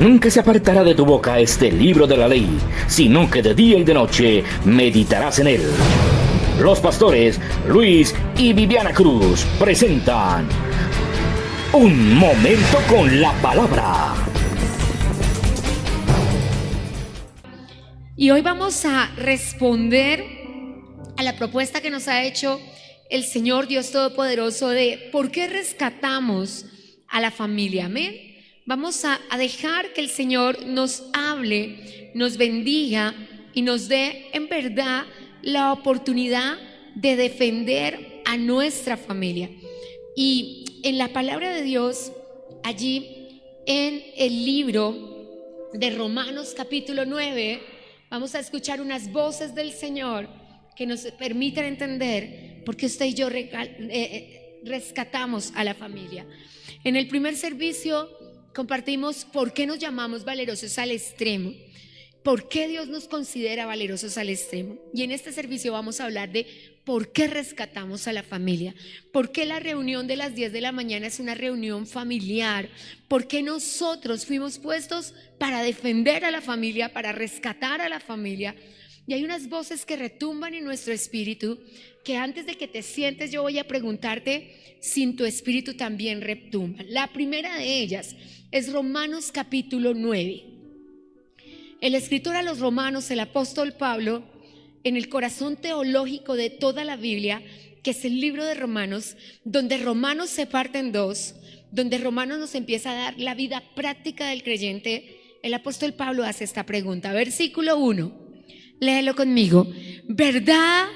Nunca se apartará de tu boca este libro de la ley, sino que de día y de noche meditarás en él. Los pastores Luis y Viviana Cruz presentan Un Momento con la Palabra. Y hoy vamos a responder a la propuesta que nos ha hecho el Señor Dios Todopoderoso de por qué rescatamos a la familia. Amén. Vamos a dejar que el Señor nos hable, nos bendiga y nos dé en verdad la oportunidad de defender a nuestra familia. Y en la palabra de Dios, allí en el libro de Romanos capítulo 9, vamos a escuchar unas voces del Señor que nos permitan entender por qué usted y yo rescatamos a la familia. En el primer servicio compartimos por qué nos llamamos valerosos al extremo, por qué Dios nos considera valerosos al extremo. Y en este servicio vamos a hablar de por qué rescatamos a la familia, por qué la reunión de las 10 de la mañana es una reunión familiar, por qué nosotros fuimos puestos para defender a la familia, para rescatar a la familia. Y hay unas voces que retumban en nuestro espíritu que antes de que te sientes yo voy a preguntarte si en tu espíritu también retumban. La primera de ellas es Romanos capítulo 9. El escritor a los Romanos, el apóstol Pablo, en el corazón teológico de toda la Biblia, que es el libro de Romanos, donde Romanos se parte en dos, donde Romanos nos empieza a dar la vida práctica del creyente, el apóstol Pablo hace esta pregunta. Versículo 1, léelo conmigo. ¿Verdad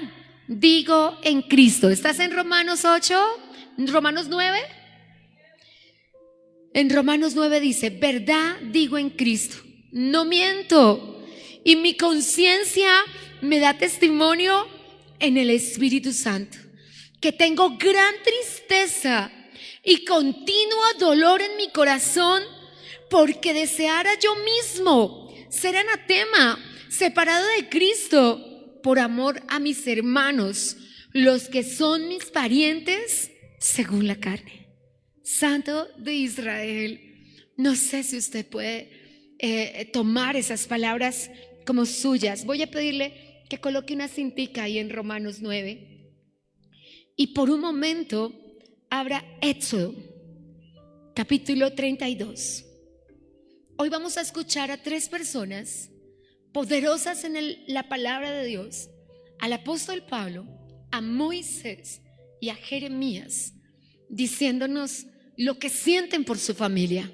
digo en Cristo? ¿Estás en Romanos 8? ¿En Romanos 9? En Romanos 9 dice, verdad digo en Cristo, no miento, y mi conciencia me da testimonio en el Espíritu Santo, que tengo gran tristeza y continuo dolor en mi corazón, porque deseara yo mismo ser anatema, separado de Cristo, por amor a mis hermanos, los que son mis parientes según la carne. Santo de Israel, no sé si usted puede tomar esas palabras como suyas. Voy a pedirle que coloque una cintica ahí en Romanos 9 y por un momento abra Éxodo capítulo 32. Hoy vamos a escuchar a tres personas poderosas en la palabra de Dios: al apóstol Pablo, a Moisés y a Jeremías, diciéndonos lo que sienten por su familia,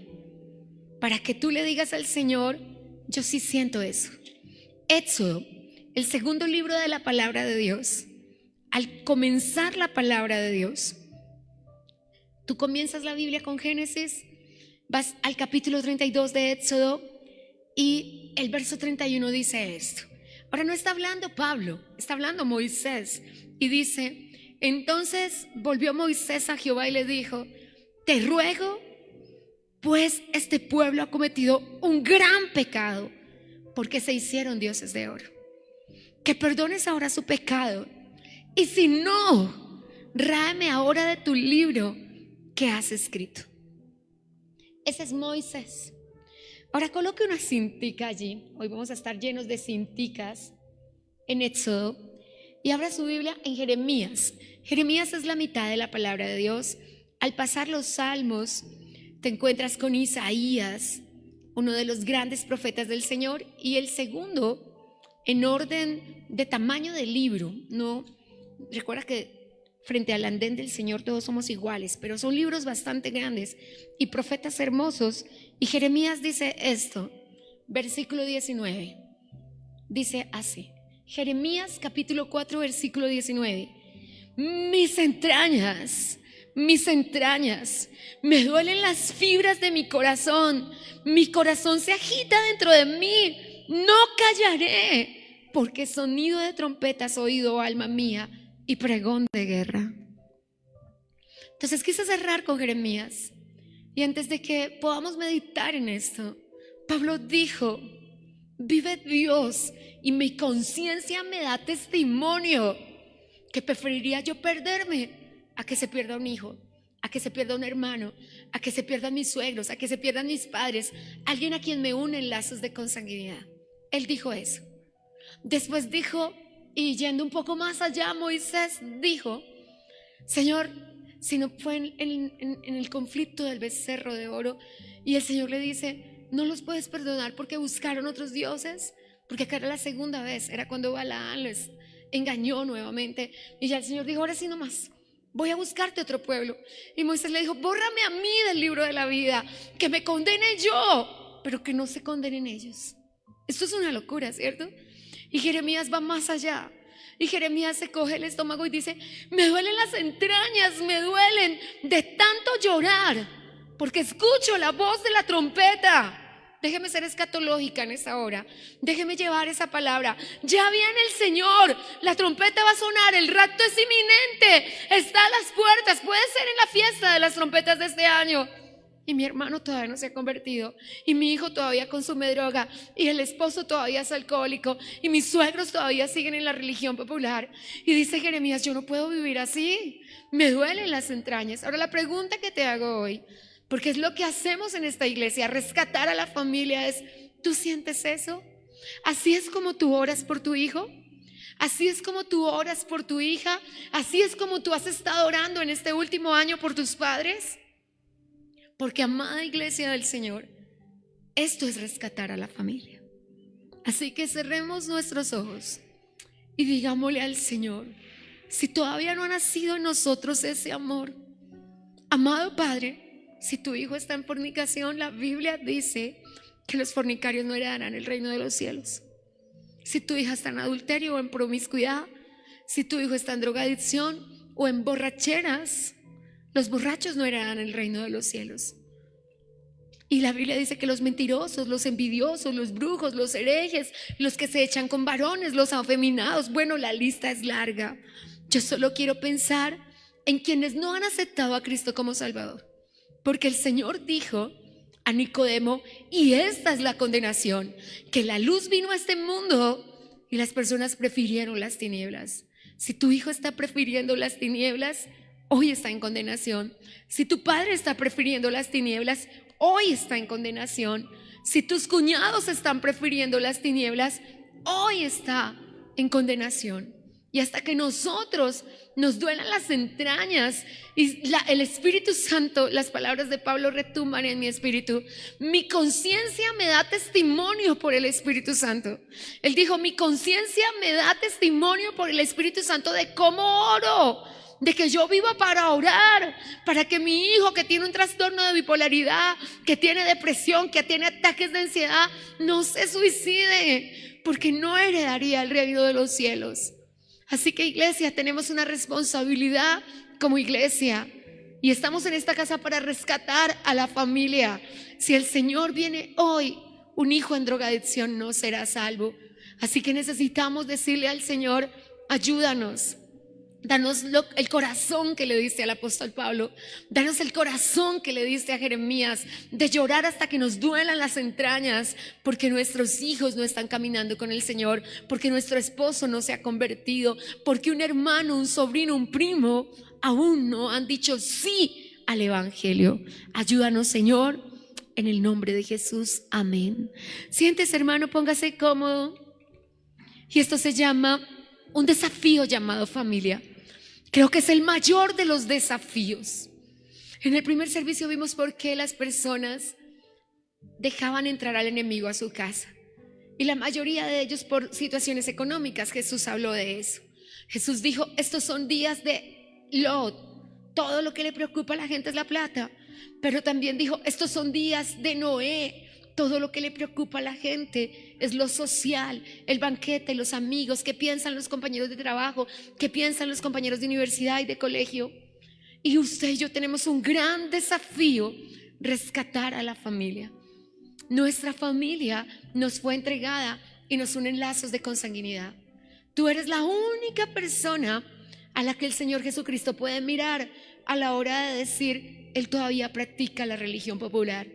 para que tú le digas al Señor, yo sí siento eso. Éxodo, el segundo libro de la palabra de Dios. Al comenzar la palabra de Dios, tú comienzas la Biblia con Génesis, vas al capítulo 32 de Éxodo y el verso 31 dice esto. Ahora no está hablando Pablo, está hablando Moisés y dice: entonces volvió Moisés a Jehová y le dijo: te ruego, pues este pueblo ha cometido un gran pecado, porque se hicieron dioses de oro, que perdones ahora su pecado, y si no, ráeme ahora de tu libro que has escrito. Ese es Moisés. Ahora coloque una cintica allí. Hoy vamos a estar llenos de cinticas en Éxodo. Y abra su Biblia en Jeremías. Jeremías es la mitad de la palabra de Dios. Al pasar los salmos, te encuentras con Isaías, uno de los grandes profetas del Señor, y el segundo en orden de tamaño del libro. No, recuerda que frente al andén del Señor todos somos iguales, pero son libros bastante grandes y profetas hermosos. Y Jeremías dice esto, versículo 19, dice así. Jeremías capítulo 4 versículo 19. Mis entrañas, me duelen las fibras de mi corazón se agita dentro de mí, no callaré, porque sonido de trompeta has oído, alma mía, y pregón de guerra. Entonces quise cerrar con Jeremías, y antes de que podamos meditar en esto, Pablo dijo: vive Dios y mi conciencia me da testimonio que preferiría yo perderme a que se pierda un hijo, a que se pierda un hermano, a que se pierdan mis suegros, a que se pierdan mis padres, alguien a quien me unen lazos de consanguinidad. Él dijo eso. Después dijo, y yendo un poco más allá, Moisés dijo: Señor, si no fue en el conflicto del becerro de oro, y el Señor le dice: no los puedes perdonar porque buscaron otros dioses, porque acá era la segunda vez, era cuando Balaam les engañó nuevamente, y ya el Señor dijo: ahora sí no más, voy a buscarte otro pueblo. Y Moisés le dijo: bórrame a mí del libro de la vida, que me condene yo, pero que no se condenen ellos. Esto es una locura, ¿cierto? Y Jeremías va más allá. Y Jeremías se coge el estómago y dice: me duelen las entrañas, me duelen de tanto llorar, porque escucho la voz de la trompeta. Déjeme ser escatológica en esta hora. Déjeme llevar esa palabra. Ya viene el Señor. La trompeta va a sonar. El rapto es inminente. Está a las puertas. Puede ser en la fiesta de las trompetas de este año. Y mi hermano todavía no se ha convertido. Y mi hijo todavía consume droga. Y el esposo todavía es alcohólico. Y mis suegros todavía siguen en la religión popular. Y dice Jeremías: yo no puedo vivir así. Me duelen las entrañas. Ahora la pregunta que te hago hoy, porque es lo que hacemos en esta iglesia, rescatar a la familia, es: ¿tú sientes eso? ¿Así es como tú oras por tu hijo? ¿Así es como tú oras por tu hija? ¿Así es como tú has estado orando en este último año por tus padres? Porque, amada iglesia del Señor, esto es rescatar a la familia. Así que cerremos nuestros ojos y digámosle al Señor: si todavía no ha nacido en nosotros ese amor, amado Padre, si tu hijo está en fornicación, la Biblia dice que los fornicarios no heredarán el reino de los cielos. Si tu hija está en adulterio o en promiscuidad, si tu hijo está en drogadicción o en borracheras, los borrachos no heredarán el reino de los cielos. Y la Biblia dice que los mentirosos, los envidiosos, los brujos, los herejes, los que se echan con varones, los afeminados, bueno, la lista es larga. Yo solo quiero pensar en quienes no han aceptado a Cristo como Salvador. Porque el Señor dijo a Nicodemo: y esta es la condenación, que la luz vino a este mundo y las personas prefirieron las tinieblas. Si tu hijo está prefiriendo las tinieblas, hoy está en condenación. Si tu padre está prefiriendo las tinieblas, hoy está en condenación. Si tus cuñados están prefiriendo las tinieblas, hoy está en condenación. Y hasta que nosotros nos duelan las entrañas y el Espíritu Santo, las palabras de Pablo retumban en mi espíritu. Mi conciencia me da testimonio por el Espíritu Santo. Él dijo: mi conciencia me da testimonio por el Espíritu Santo de cómo oro, de que yo vivo para orar, para que mi hijo, que tiene un trastorno de bipolaridad, que tiene depresión, que tiene ataques de ansiedad, no se suicide, porque no heredaría el reino de los cielos. Así que, iglesia, tenemos una responsabilidad como iglesia y estamos en esta casa para rescatar a la familia. Si el Señor viene hoy, un hijo en drogadicción no será salvo. Así que necesitamos decirle al Señor: ayúdanos. Danos el corazón que le diste al apóstol Pablo. Danos el corazón que le diste a Jeremías, de llorar hasta que nos duelan las entrañas, porque nuestros hijos no están caminando con el Señor, porque nuestro esposo no se ha convertido, porque un hermano, un sobrino, un primo aún no han dicho sí al evangelio. Ayúdanos, Señor, en el nombre de Jesús. Amén. Siéntese, hermano, póngase cómodo. Y esto se llama un desafío llamado familia. Creo que es el mayor de los desafíos. En el primer servicio vimos por qué las personas dejaban entrar al enemigo a su casa. Y la mayoría de ellos por situaciones económicas. Jesús habló de eso. Jesús dijo: estos son días de Lot. Todo lo que le preocupa a la gente es la plata. Pero también dijo: estos son días de Noé. Todo lo que le preocupa a la gente es lo social, el banquete, los amigos, qué piensan los compañeros de trabajo, qué piensan los compañeros de universidad y de colegio. Y usted y yo tenemos un gran desafío: rescatar a la familia. Nuestra familia nos fue entregada y nos unen lazos de consanguinidad. Tú eres la única persona a la que el Señor Jesucristo puede mirar a la hora de decir: él todavía practica la religión popular.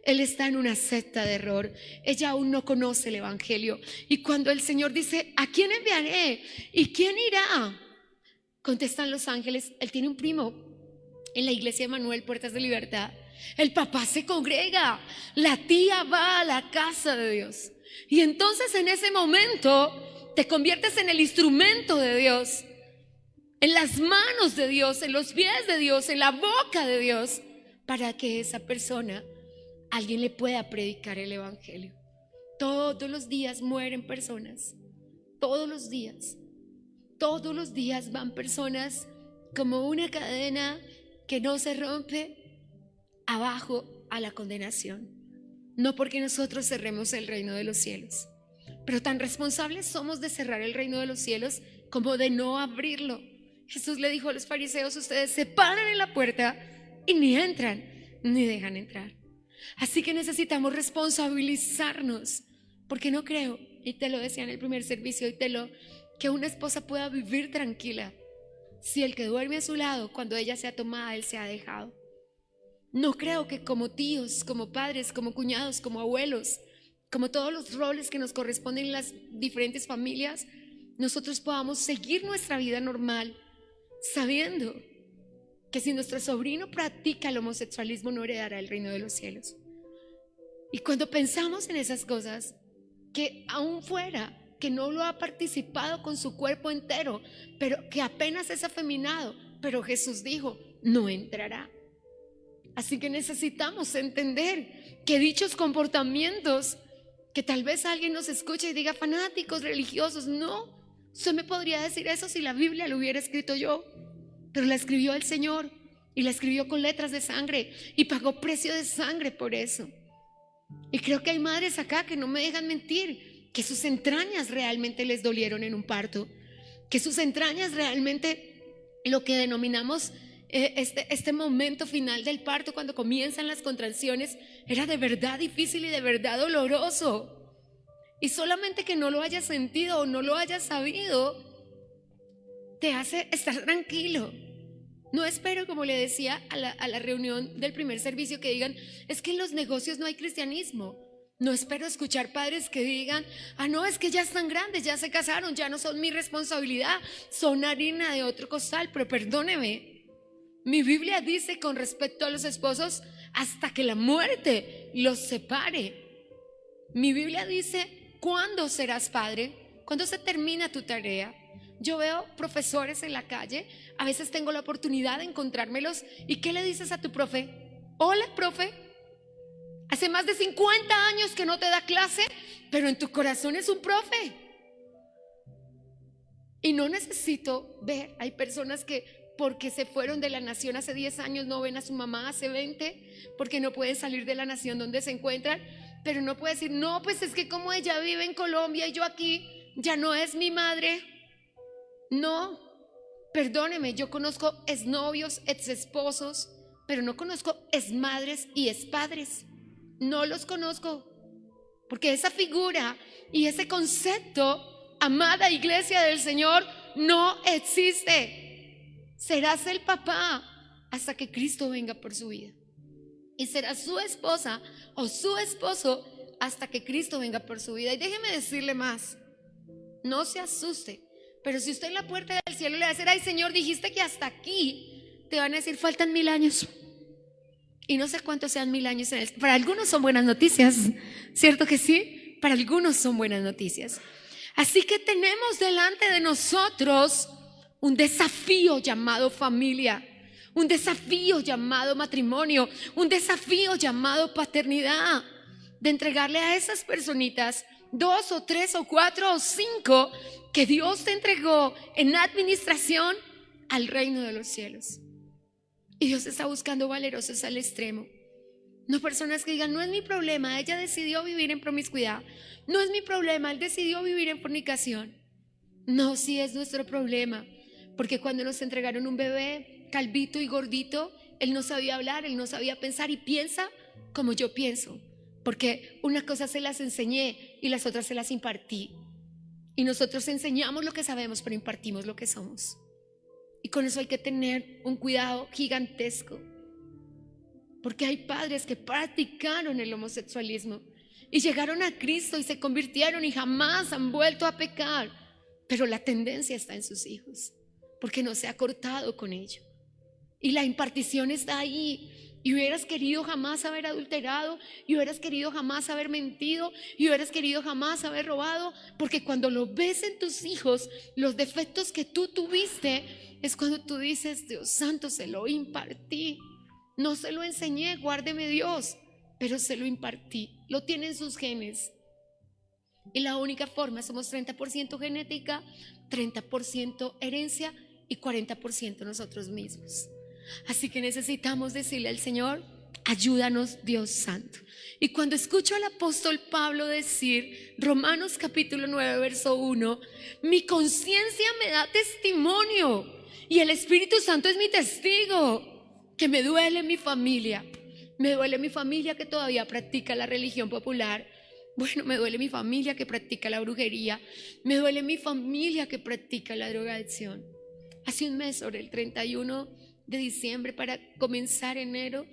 Él está en una secta de error. Ella aún no conoce el evangelio. Y cuando el Señor dice: ¿a quién enviaré? ¿Y quién irá? Contestan los ángeles: él tiene un primo en la iglesia de Manuel Puertas de Libertad, el papá se congrega, la tía va a la casa de Dios. Y entonces en ese momento te conviertes en el instrumento de Dios, en las manos de Dios, en los pies de Dios, en la boca de Dios, para que esa persona, alguien le pueda predicar el evangelio. Todos los días mueren personas, todos los días van personas como una cadena que no se rompe, abajo a la condenación. No porque nosotros cerremos el reino de los cielos, pero tan responsables somos de cerrar el reino de los cielos como de no abrirlo. Jesús le dijo a los fariseos: ustedes se paran en la puerta y ni entran ni dejan entrar. Así que necesitamos responsabilizarnos, porque no creo, y te lo decía en el primer servicio, que una esposa pueda vivir tranquila si el que duerme a su lado, cuando ella sea tomada, él se ha dejado. No creo que como tíos, como padres, como cuñados, como abuelos, como todos los roles que nos corresponden en las diferentes familias, nosotros podamos seguir nuestra vida normal, sabiendo que si nuestro sobrino practica el homosexualismo, no heredará el reino de los cielos. Y cuando pensamos en esas cosas, que aún fuera que no lo ha participado con su cuerpo entero, pero que apenas es afeminado, pero Jesús dijo: no entrará. Así que necesitamos entender que dichos comportamientos, que tal vez alguien nos escuche y diga: fanáticos religiosos, no, usted me podría decir eso si la Biblia lo hubiera escrito yo, pero la escribió el Señor, y la escribió con letras de sangre, y pagó precio de sangre por eso. Y creo que hay madres acá que no me dejan mentir, que sus entrañas realmente les dolieron en un parto, que sus entrañas realmente, lo que denominamos este momento final del parto, cuando comienzan las contracciones, era de verdad difícil y de verdad doloroso. Y solamente que no lo hayas sentido o no lo hayas sabido te hace estar tranquilo. No espero, como le decía a la reunión del primer servicio, que digan: es que en los negocios no hay cristianismo. No espero escuchar padres que digan: ah, no, es que ya están grandes, ya se casaron, ya no son mi responsabilidad, son harina de otro costal. Pero perdóneme, mi Biblia dice con respecto a los esposos: hasta que la muerte los separe. Mi Biblia dice: ¿cuándo serás padre? ¿Cuándo se termina tu tarea? Yo veo profesores en la calle, a veces tengo la oportunidad de encontrármelos. ¿Y qué le dices a tu profe? Hola, profe, hace más de 50 años que no te da clase, pero en tu corazón es un profe. Y no necesito ver, hay personas que porque se fueron de la nación hace 10 años no ven a su mamá hace 20, porque no pueden salir de la nación donde se encuentran. Pero no puede decir: no, pues es que como ella vive en Colombia y yo aquí, ya no es mi madre. No, perdóneme, yo conozco exnovios, exesposos, pero no conozco exmadres y expadres. No los conozco, porque esa figura y ese concepto, amada iglesia del Señor, no existe. Serás el papá hasta que Cristo venga por su vida, y serás su esposa o su esposo hasta que Cristo venga por su vida. Y déjeme decirle más: no se asuste, pero si usted en la puerta del cielo le va a decir: ay, Señor, dijiste que hasta aquí, te van a decir: faltan 1000 años. Y no sé cuántos sean 1000 años en para algunos son buenas noticias, ¿cierto que sí? Para algunos son buenas noticias. Así que tenemos delante de nosotros un desafío llamado familia, un desafío llamado matrimonio, un desafío llamado paternidad, de entregarle a esas personitas, 2 o 3 o 4 o 5 que Dios te entregó en administración al reino de los cielos. Y Dios está buscando valerosos al extremo, no personas que digan: no es mi problema, ella decidió vivir en promiscuidad, no es mi problema, él decidió vivir en fornicación. No, sí es nuestro problema, porque cuando nos entregaron un bebé calvito y gordito, él no sabía hablar, él no sabía pensar, y piensa como yo pienso, porque una cosa se las enseñé y las otras se las impartí. Y nosotros enseñamos lo que sabemos, pero impartimos lo que somos. Y con eso hay que tener un cuidado gigantesco, porque hay padres que practicaron el homosexualismo y llegaron a Cristo y se convirtieron y jamás han vuelto a pecar, pero la tendencia está en sus hijos, porque no se ha cortado con ello. y la impartición está ahí. Y hubieras querido jamás haber adulterado, y hubieras querido jamás haber mentido, y hubieras querido jamás haber robado, porque cuando lo ves en tus hijos, los defectos que tú tuviste, es cuando tú dices: Dios santo, se lo impartí. No se lo enseñé, guárdeme Dios, pero se lo impartí. Lo tienen sus genes. Y la única forma, somos 30% genética, 30% herencia y 40% nosotros mismos. Así que necesitamos decirle al Señor: ayúdanos, Dios Santo. Y cuando escucho al apóstol Pablo decir, Romanos capítulo 9, verso 1, mi conciencia me da testimonio y el Espíritu Santo es mi testigo, que me duele mi familia. Me duele mi familia que todavía practica la religión popular. Bueno, me duele mi familia que practica la brujería. Me duele mi familia que practica la drogadicción. Hace un mes, sobre el 31 de diciembre, para comenzar enero,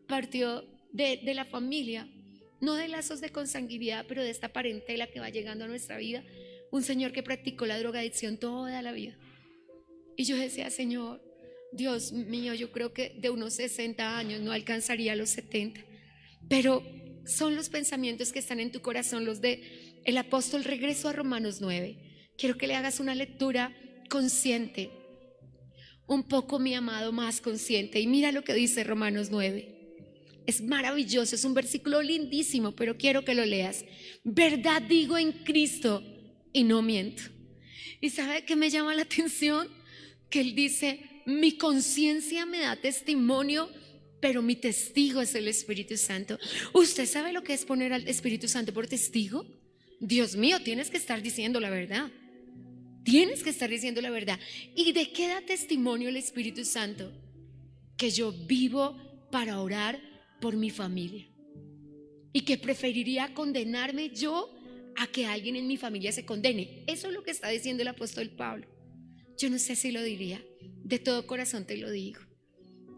partió de la familia, no de lazos de consanguinidad, pero de esta parentela que va llegando a nuestra vida, un señor que practicó la drogadicción toda la vida. Y yo decía: Señor, Dios mío, yo creo que de unos 60 años, no alcanzaría los 70, pero son los pensamientos que están en tu corazón, los de el apóstol. Regreso a Romanos 9. Quiero que le hagas una lectura consciente, un poco, mi amado, más consciente. Y mira lo que dice Romanos 9. Es maravilloso, es un versículo lindísimo, pero quiero que lo leas. Verdad digo en Cristo y no miento. ¿Y sabe qué me llama la atención? Que él dice: mi conciencia me da testimonio, pero mi testigo es el Espíritu Santo. ¿Usted sabe lo que es poner al Espíritu Santo por testigo? Dios mío, tienes que estar diciendo la verdad. Tienes que estar diciendo la verdad. ¿Y de qué da testimonio el Espíritu Santo? Que yo vivo para orar por mi familia y que preferiría condenarme yo a que alguien en mi familia se condene. Eso es lo que está diciendo el apóstol Pablo. Yo no sé si lo diría, de todo corazón te lo digo.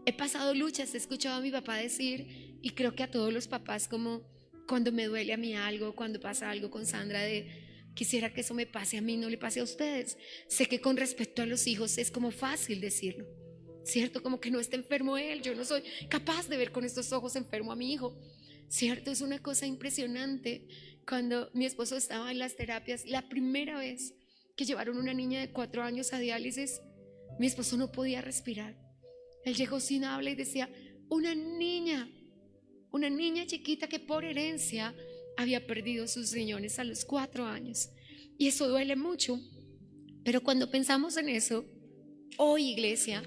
He pasado luchas, he escuchado a mi papá decir, y creo que a todos los papás, como cuando me duele a mí algo, cuando pasa algo con Sandra, de quisiera que eso me pase a mí, no le pase a ustedes. Sé que con respecto a los hijos es como fácil decirlo, ¿cierto? Como que no está enfermo él, yo no soy capaz de ver con estos ojos enfermo a mi hijo, ¿cierto? Es una cosa impresionante. Cuando mi esposo estaba en las terapias, la primera vez que llevaron una niña de 4 años a diálisis, mi esposo no podía respirar. Él llegó sin habla y decía: una niña chiquita que por herencia había perdido sus riñones a los 4 años. Y eso duele mucho. Pero cuando pensamos en eso, hoy, iglesia,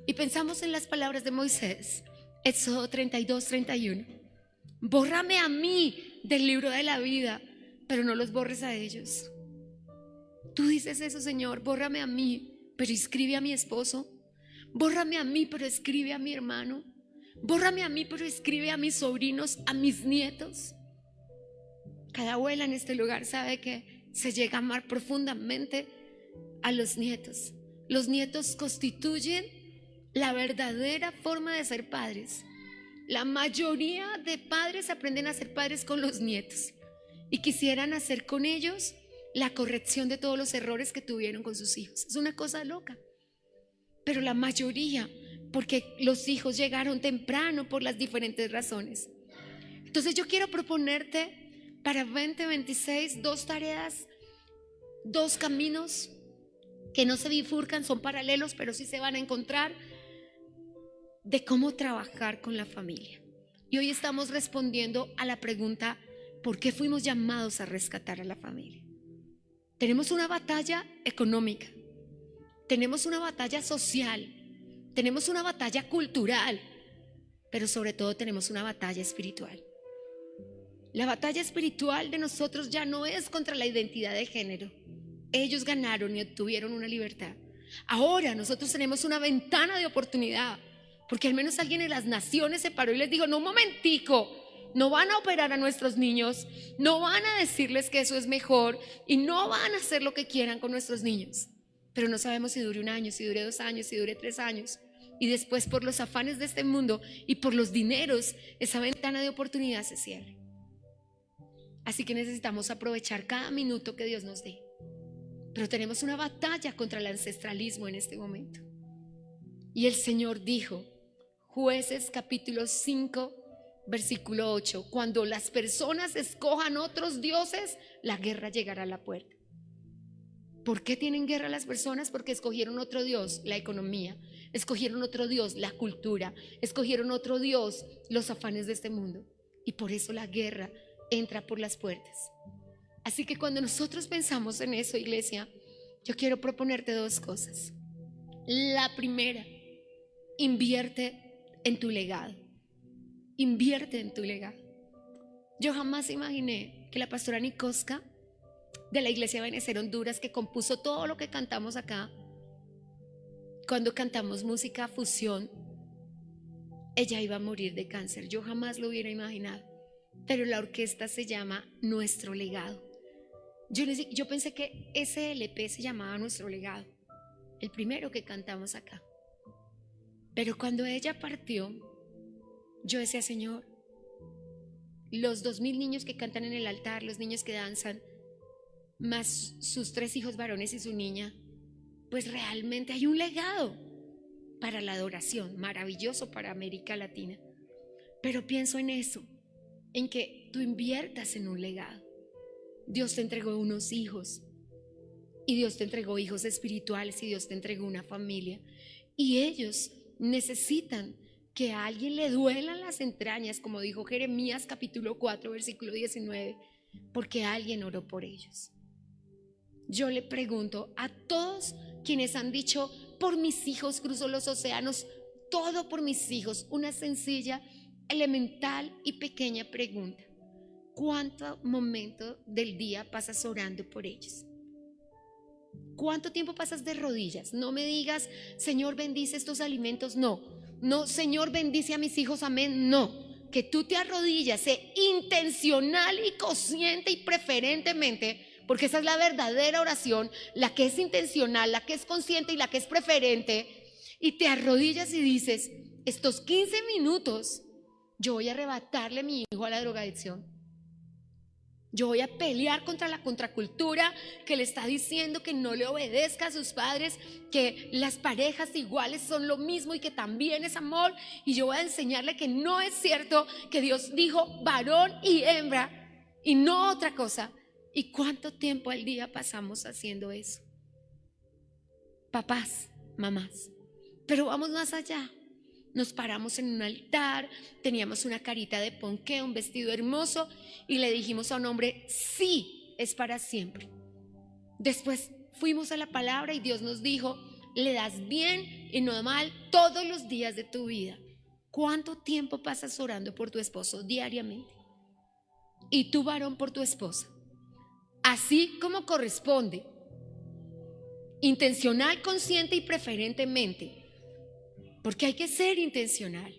y pensamos en las palabras de Moisés, Éxodo 32:31, bórrame a mí del libro de la vida, pero no los borres a ellos. Tú dices eso: Señor, bórrame a mí, pero escribe a mi esposo. Bórrame a mí, pero escribe a mi hermano. Bórrame a mí, pero escribe a mis sobrinos, a mis nietos. Cada abuela en este lugar sabe que se llega a amar profundamente a los nietos. Los nietos constituyen la verdadera forma de ser padres. La mayoría de padres aprenden a ser padres con los nietos y quisieran hacer con ellos la corrección de todos los errores que tuvieron con sus hijos. Es una cosa loca. Pero la mayoría, porque los hijos llegaron temprano por las diferentes razones. Entonces yo quiero proponerte para 2026 2 tareas, 2 caminos que no se bifurcan, son paralelos, pero sí se van a encontrar, de cómo trabajar con la familia. Y hoy estamos respondiendo a la pregunta: ¿por qué fuimos llamados a rescatar a la familia? Tenemos una batalla económica, tenemos una batalla social, tenemos una batalla cultural, pero sobre todo tenemos una batalla espiritual. La batalla espiritual de nosotros ya no es contra la identidad de género. Ellos ganaron y obtuvieron una libertad. Ahora nosotros tenemos una ventana de oportunidad, porque al menos alguien en las naciones se paró y les dijo: no, un momentico, no van a operar a nuestros niños, no van a decirles que eso es mejor y no van a hacer lo que quieran con nuestros niños. Pero no sabemos si dure 1 año, si dure 2 años, si dure 3 años. Y después, por los afanes de este mundo y por los dineros, esa ventana de oportunidad se cierra. Así que necesitamos aprovechar cada minuto que Dios nos dé. Pero tenemos una batalla contra el ancestralismo en este momento. Y el Señor dijo: Jueces capítulo 5, versículo 8. Cuando las personas escojan otros dioses, la guerra llegará a la puerta. ¿Por qué tienen guerra las personas? Porque escogieron otro Dios, la economía, escogieron otro Dios, la cultura, escogieron otro Dios, los afanes de este mundo. Y por eso la guerra entra por las puertas. Así que cuando nosotros pensamos en eso, iglesia, yo quiero proponerte dos cosas. La primera, invierte en tu legado. Invierte en tu legado. Yo jamás imaginé que la pastora Nicoska de la iglesia Benecer Honduras, que compuso todo lo que cantamos acá, cuando cantamos música fusión, ella iba a morir de cáncer. Yo jamás lo hubiera imaginado. Pero la orquesta se llama Nuestro Legado. Yo pensé que ese LP se llamaba Nuestro Legado, el primero que cantamos acá. Pero cuando ella partió, yo decía, Señor, los 2000 niños que cantan en el altar, los niños que danzan, más sus 3 hijos varones y su niña, pues realmente hay un legado para la adoración, maravilloso para América Latina. Pero pienso en eso, en que tú inviertas en un legado. Dios te entregó unos hijos, y Dios te entregó hijos espirituales, y Dios te entregó una familia, y ellos necesitan que a alguien le duelan las entrañas, como dijo Jeremías capítulo 4 versículo 19, porque alguien oró por ellos. Yo le pregunto a todos quienes han dicho, por mis hijos cruzo los océanos, todo por mis hijos, una sencilla, elemental y pequeña pregunta: ¿cuánto momento del día pasas orando por ellos? ¿Cuánto tiempo pasas de rodillas? No me digas, Señor, bendice estos alimentos. No, Señor, bendice a mis hijos, amén. No, que tú te arrodillas, sé intencional y consciente y preferentemente, porque esa es la verdadera oración, la que es intencional, la que es consciente y la que es preferente, y te arrodillas y dices, estos 15 minutos yo voy a arrebatarle a mi hijo a la drogadicción. Yo voy a pelear contra la contracultura que le está diciendo que no le obedezca a sus padres, que las parejas iguales son lo mismo y que también es amor. Y yo voy a enseñarle que no es cierto, que Dios dijo varón y hembra y no otra cosa. ¿Y cuánto tiempo al día pasamos haciendo eso? Papás, mamás. Pero vamos más allá. Nos paramos en un altar, teníamos una carita de ponqué, un vestido hermoso, y le dijimos a un hombre, sí, es para siempre. Después fuimos a la palabra y Dios nos dijo, le das bien y no mal todos los días de tu vida. ¿Cuánto tiempo pasas orando por tu esposo diariamente? Y tú, varón, por tu esposa. Así como corresponde, intencional, consciente y preferentemente. Porque hay que ser intencional.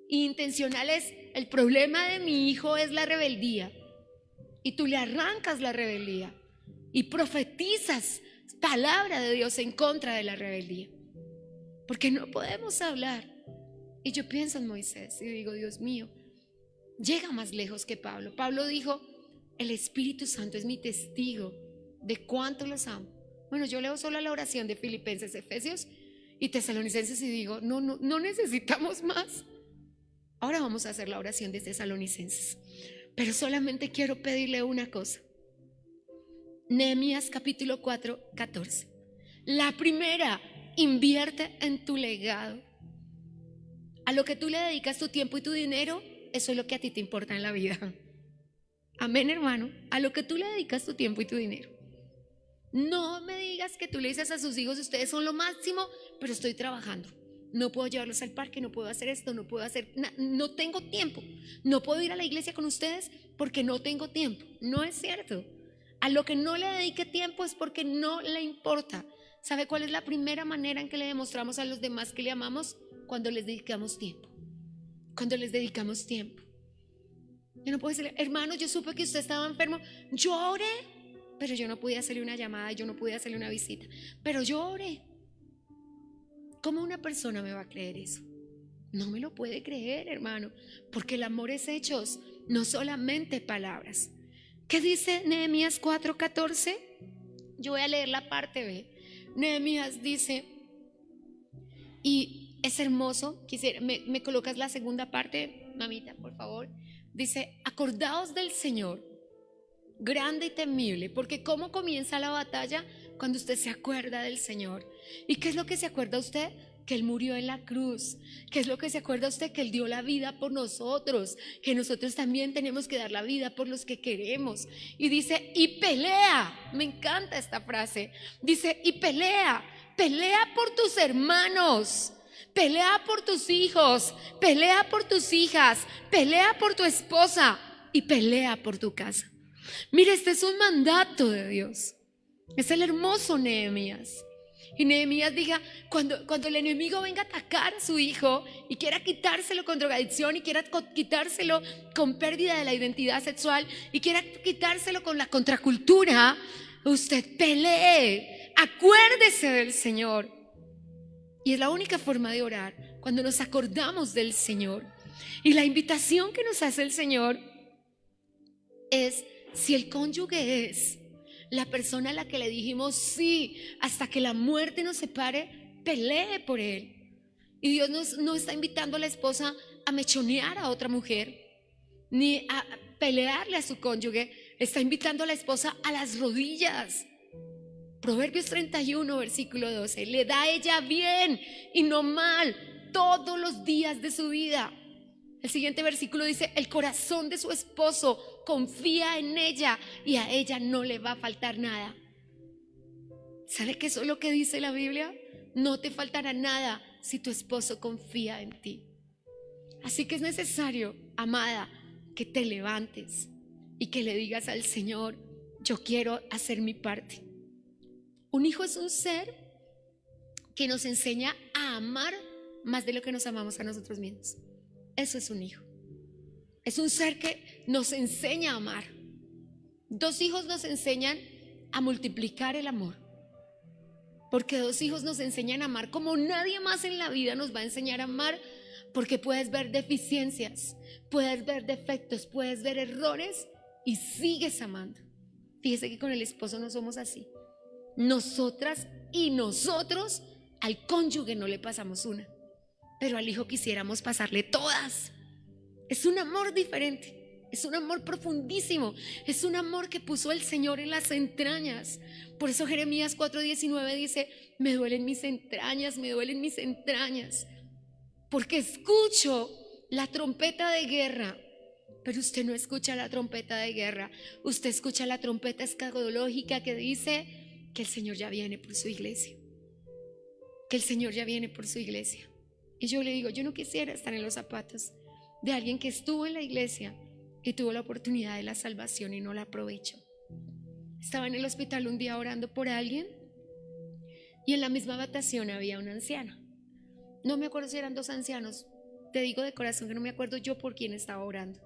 Y intencional es, el problema de mi hijo es la rebeldía. Y tú le arrancas la rebeldía y profetizas palabra de Dios en contra de la rebeldía. Porque no podemos hablar. Y yo pienso en Moisés y digo, Dios mío, llega más lejos que Pablo. Pablo dijo, el Espíritu Santo es mi testigo de cuánto los amo. Bueno, yo leo solo la oración de Filipenses, Efesios y Tesalonicenses y digo, no necesitamos más. Ahora vamos a hacer la oración de Tesalonicenses, pero solamente quiero pedirle una cosa. Nehemías capítulo 4, 14. La primera, invierte en tu legado. A lo que tú le dedicas tu tiempo y tu dinero, eso es lo que a ti te importa en la vida. Amén, hermano. A lo que tú le dedicas tu tiempo y tu dinero. No me digas que tú le dices a sus hijos, ustedes son lo máximo, pero estoy trabajando. No puedo llevarlos al parque, no puedo hacer esto, no puedo hacer, no tengo tiempo. No puedo ir a la iglesia con ustedes porque no tengo tiempo. No es cierto. A lo que no le dedique tiempo es porque no le importa. ¿Sabe cuál es la primera manera en que le demostramos a los demás que le amamos? Cuando les dedicamos tiempo. Cuando les dedicamos tiempo. Yo no puedo decirle, hermano, yo supe que usted estaba enfermo. Yo oré, pero yo no pude hacerle una llamada, yo no pude hacerle una visita, pero yo oré. ¿Cómo una persona me va a creer eso? No me lo puede creer, hermano, porque el amor es hechos, no solamente palabras. ¿Qué dice Nehemías 4:14? Yo voy a leer la parte B. Nehemías dice, y es hermoso. Quisiera, me colocas la segunda parte, mamita, por favor. Dice, acordaos del Señor, grande y temible, porque ¿cómo comienza la batalla? Cuando usted se acuerda del Señor. ¿Y qué es lo que se acuerda usted? Que Él murió en la cruz. ¿Qué es lo que se acuerda usted? Que Él dio la vida por nosotros, que nosotros también tenemos que dar la vida por los que queremos. Y dice, y pelea. Me encanta esta frase. Dice, y pelea por tus hermanos, pelea por tus hijos, pelea por tus hijas, pelea por tu esposa y pelea por tu casa. Mire, este es un mandato de Dios. Es el hermoso Nehemías. Y Nehemías diga, cuando el enemigo venga a atacar a su hijo y quiera quitárselo con drogadicción y quiera quitárselo con pérdida de la identidad sexual y quiera quitárselo con la contracultura, usted pelee, acuérdese del Señor. Y es la única forma de orar, cuando nos acordamos del Señor. Y la invitación que nos hace el Señor es, si el cónyuge es la persona a la que le dijimos sí hasta que la muerte nos separe, pelee por él. Y Dios no está invitando a la esposa a mechonear a otra mujer, ni a pelearle a su cónyuge. Está invitando a la esposa a las rodillas. Proverbios 31, versículo 12. Le da a ella bien y no mal todos los días de su vida. El siguiente versículo dice, el corazón de su esposo confía en ella y a ella no le va a faltar nada. ¿Sabe qué es lo que dice la Biblia? No te faltará nada si tu esposo confía en ti. Así que es necesario, amada, que te levantes y que le digas al Señor, yo quiero hacer mi parte. Un hijo es un ser que nos enseña a amar más de lo que nos amamos a nosotros mismos. Eso es un hijo. Es un ser que nos enseña a amar. Dos hijos nos enseñan a multiplicar el amor, porque dos hijos nos enseñan a amar como nadie más en la vida nos va a enseñar a amar, porque puedes ver deficiencias, puedes ver defectos, puedes ver errores y sigues amando. Fíjese que con el esposo no somos así. Nosotras y nosotros al cónyuge no le pasamos una, pero al hijo quisiéramos pasarle todas. Es un amor diferente, es un amor profundísimo, es un amor que puso el Señor en las entrañas. Por eso Jeremías 4:19 dice, me duelen mis entrañas, me duelen mis entrañas, porque escucho la trompeta de guerra. Pero usted no escucha la trompeta de guerra, usted escucha la trompeta escatológica que dice que el Señor ya viene por su iglesia, que el Señor ya viene por su iglesia. Y yo le digo, yo no quisiera estar en los zapatos de alguien que estuvo en la iglesia y tuvo la oportunidad de la salvación y no la aprovechó. Estaba en el hospital un día orando por alguien y en la misma habitación había una anciana. No me acuerdo si eran dos ancianos, te digo de corazón que no me acuerdo yo por quién estaba orando.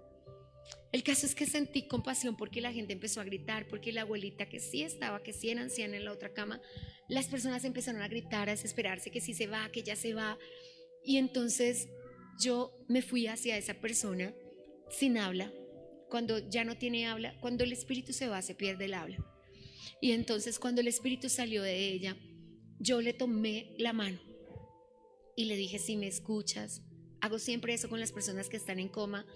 El caso es que sentí compasión porque la gente empezó a gritar, porque la abuelita que sí estaba, que sí era anciana en la otra cama, las personas empezaron a gritar, a desesperarse, que sí se va, que ya se va. Y entonces yo me fui hacia esa persona sin habla. Cuando ya no tiene habla, cuando el espíritu se va, se pierde el habla. Y entonces cuando el espíritu salió de ella, yo le tomé la mano y le dije, si me escuchas. Hago siempre eso con las personas que están en coma